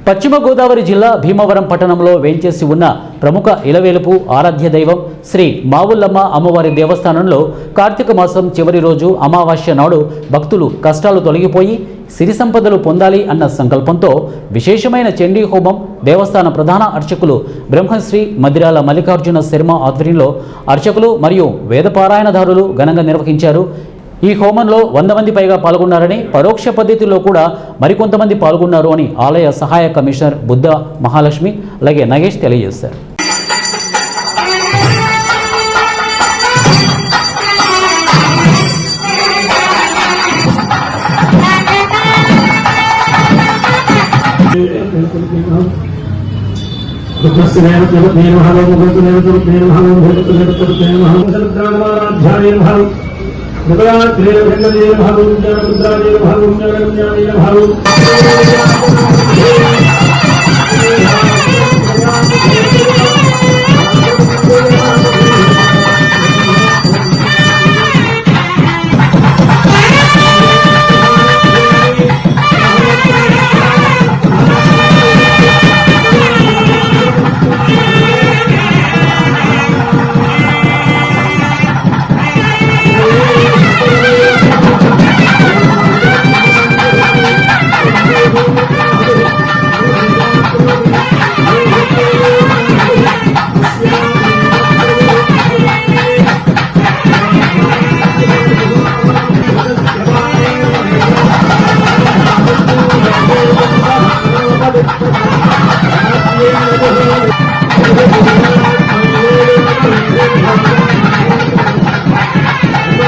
పశ్చిమ గోదావరి జిల్లా భీమవరం పట్టణంలో వేంచేసి ఉన్న ప్రముఖ ఇలవేలుపు ఆరాధ్య దైవం శ్రీ మావుల్లమ్మ అమ్మవారి దేవస్థానంలో కార్తీక మాసం చివరి రోజు అమావాస్య నాడు భక్తులు కష్టాలు తొలగిపోయి సిరి సంపదలు పొందాలి అన్న సంకల్పంతో విశేషమైన చండీ హోమం దేవస్థాన ప్రధాన అర్చకులు బ్రహ్మశ్రీ మదిరాల మల్లికార్జున శర్మ ఆధ్వర్యంలో అర్చకులు మరియు వేదపారాయణదారులు ఘనంగా నిర్వహించారు। ఈ హోమంలో 100 మంది పైగా పాల్గొన్నారని, పరోక్ష పద్ధతిలో కూడా మరికొంతమంది పాల్గొన్నారు అని ఆలయ సహాయ కమిషనర్ బుద్ధ మహాలక్ష్మి అలాగే నగేష్ తెలియజేశారు। भाव